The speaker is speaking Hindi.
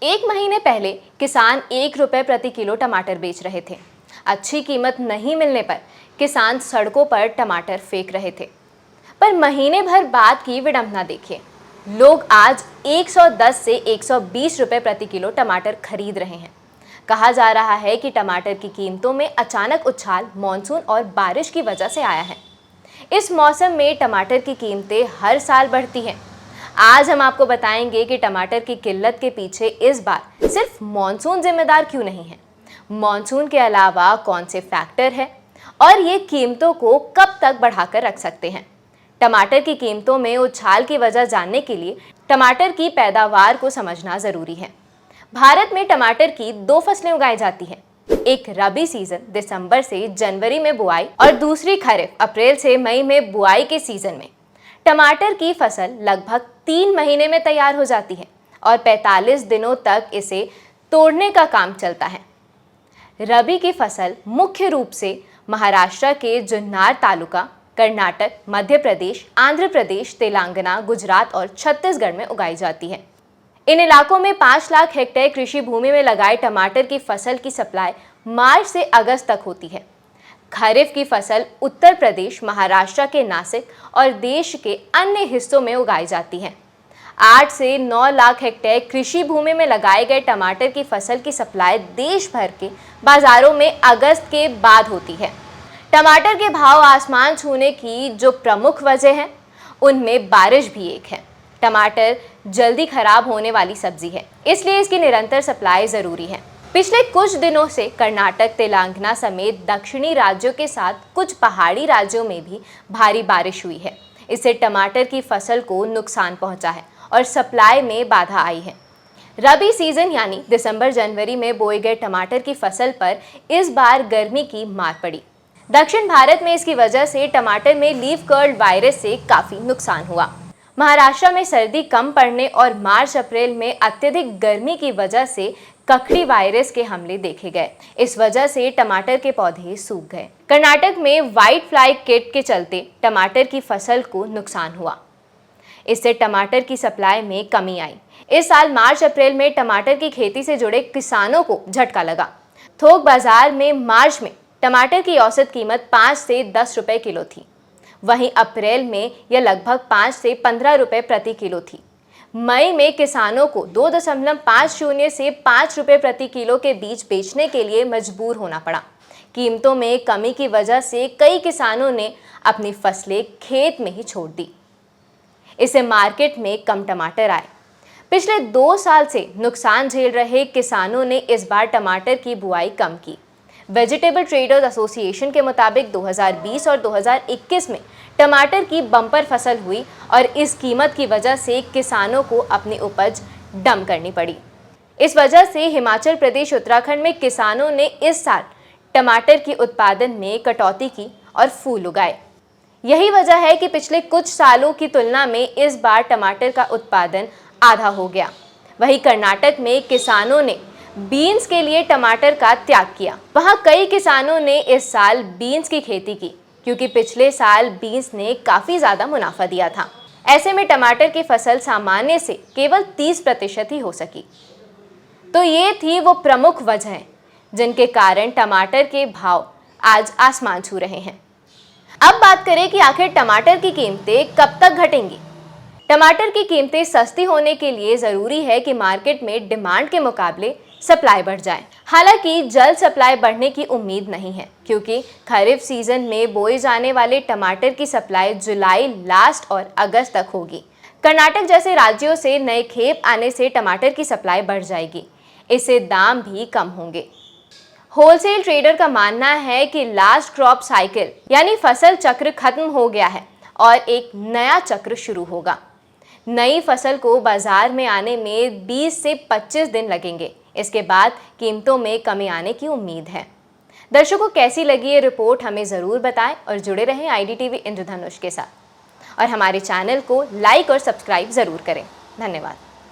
एक महीने पहले किसान 1 रुपए प्रति किलो टमाटर बेच रहे थे। अच्छी कीमत नहीं मिलने पर किसान सड़कों पर टमाटर फेंक रहे थे। पर महीने भर बाद की विडंबना देखिए, लोग आज 110 से 120 रुपए प्रति किलो टमाटर खरीद रहे हैं। कहा जा रहा है कि टमाटर की कीमतों में अचानक उछाल मानसून और बारिश की वजह से आया है। इस मौसम में टमाटर की कीमतें हर साल बढ़ती हैं। आज हम आपको बताएंगे कि टमाटर की किल्लत के पीछे इस बार सिर्फ मॉनसून जिम्मेदार क्यों नहीं है, मॉनसून के अलावा कौन से फैक्टर हैं और ये कीमतों को कब तक बढ़ाकर रख सकते हैं। टमाटर की कीमतों में उछाल की वजह जानने के लिए टमाटर की पैदावार को समझना जरूरी है। भारत में टमाटर की 2 फसलें उगाई जाती हैं। एक रबी सीजन दिसंबर से जनवरी में बुआई और दूसरी खरीफ अप्रैल से मई में बुआई के सीजन में। टमाटर की फसल लगभग 3 महीने में तैयार हो जाती है और 45 दिनों तक इसे तोड़ने का काम चलता है। रबी की फसल मुख्य रूप से महाराष्ट्र के जुन्नार तालुका, कर्नाटक, मध्य प्रदेश, आंध्र प्रदेश, तेलंगाना, गुजरात और छत्तीसगढ़ में उगाई जाती है। इन इलाकों में 5 लाख हेक्टेयर कृषि भूमि में लगाए टमाटर की फसल की सप्लाई मार्च से अगस्त तक होती है। खरीफ की फसल उत्तर प्रदेश, महाराष्ट्र के नासिक और देश के अन्य हिस्सों में उगाई जाती है। 8 से 9 लाख हेक्टेयर कृषि भूमि में लगाए गए टमाटर की फसल की सप्लाई देश भर के बाजारों में अगस्त के बाद होती है। टमाटर के भाव आसमान छूने की जो प्रमुख वजह है, उनमें बारिश भी एक है। टमाटर जल्दी खराब होने वाली सब्जी है, इसलिए इसकी निरंतर सप्लाई जरूरी है। पिछले कुछ दिनों से कर्नाटक, तेलंगाना समेत दक्षिणी राज्यों के साथ कुछ पहाड़ी राज्यों में भी भारी बारिश हुई है। इससे टमाटर की फसल को नुकसान पहुंचा है और सप्लाई में बाधा आई है। रबी सीजन यानी दिसंबर जनवरी में बोए गए टमाटर की फसल पर इस बार गर्मी की मार पड़ी। दक्षिण भारत में इसकी वजह से टमाटर में लीफ कर्ल वायरस से काफी नुकसान हुआ। महाराष्ट्र में सर्दी कम पड़ने और मार्च अप्रैल में अत्यधिक गर्मी की वजह से ककड़ी वायरस के हमले देखे गए। इस वजह से टमाटर के पौधे सूख गए। कर्नाटक में व्हाइट फ्लाई किट के चलते टमाटर की फसल को नुकसान हुआ। इससे टमाटर की सप्लाई में कमी आई। इस साल मार्च अप्रैल में टमाटर की खेती से जुड़े किसानों को झटका लगा। थोक बाजार में मार्च में टमाटर की औसत कीमत 5 से 10 रुपए किलो थी। वहीं अप्रैल में यह लगभग 5 से 15 रुपए प्रति किलो थी। मई में किसानों को 2.50 से 5 रुपए प्रति किलो के बीच बेचने के लिए मजबूर होना पड़ा। कीमतों में कमी की वजह से कई किसानों ने अपनी फसलें खेत में ही छोड़ दी। इससे मार्केट में कम टमाटर आए। पिछले 2 साल से नुकसान झेल रहे किसानों ने इस बार टमाटर की बुआई कम की। वेजिटेबल ट्रेडर्स एसोसिएशन के मुताबिक 2020 और 2021 में टमाटर की बम्पर फसल हुई और इस कीमत की वजह से किसानों को अपनी उपज डंप करनी पड़ी। इस वजह से हिमाचल प्रदेश, उत्तराखंड में किसानों ने इस साल टमाटर की उत्पादन में कटौती की और फूल उगाए। यही वजह है कि पिछले कुछ सालों की तुलना में इस बार टमाटर का उत्पादन आधा हो गया। वहीं कर्नाटक में किसानों ने बीन्स के लिए टमाटर का त्याग किया। वहां कई किसानों ने इस साल बीन्स की खेती की क्योंकि पिछले साल बीन्स ने काफी ज्यादा मुनाफा दिया था। ऐसे में टमाटर की फसल सामान्य से केवल 30% ही हो सकी। तो ये थी वो प्रमुख वजहें जिनके कारण टमाटर के भाव आज आसमान छू रहे हैं। अब बात करें कि आखिर टमाटर की कीमतें कब तक घटेंगी। टमाटर की कीमतें सस्ती होने के लिए जरूरी है कि मार्केट में डिमांड के मुकाबले सप्लाई बढ़ जाए। हालांकि जल्द सप्लाई बढ़ने की उम्मीद नहीं है क्योंकि खरीफ सीजन में बोए जाने वाले टमाटर की सप्लाई जुलाई लास्ट और अगस्त तक होगी। कर्नाटक जैसे राज्यों से नए खेप आने से टमाटर की सप्लाई बढ़ जाएगी। इससे दाम भी कम होंगे। होलसेल ट्रेडर का मानना है कि लास्ट क्रॉप साइकिल यानी फसल चक्र खत्म हो गया है और एक नया चक्र शुरू होगा। नई फसल को बाजार में आने में 20 से 25 दिन लगेंगे। इसके बाद कीमतों में कमी आने की उम्मीद है। दर्शकों, कैसी लगी ये रिपोर्ट हमें ज़रूर बताएं और जुड़े रहें IDTV इंद्रधनुष के साथ और हमारे चैनल को लाइक और सब्सक्राइब ज़रूर करें। धन्यवाद।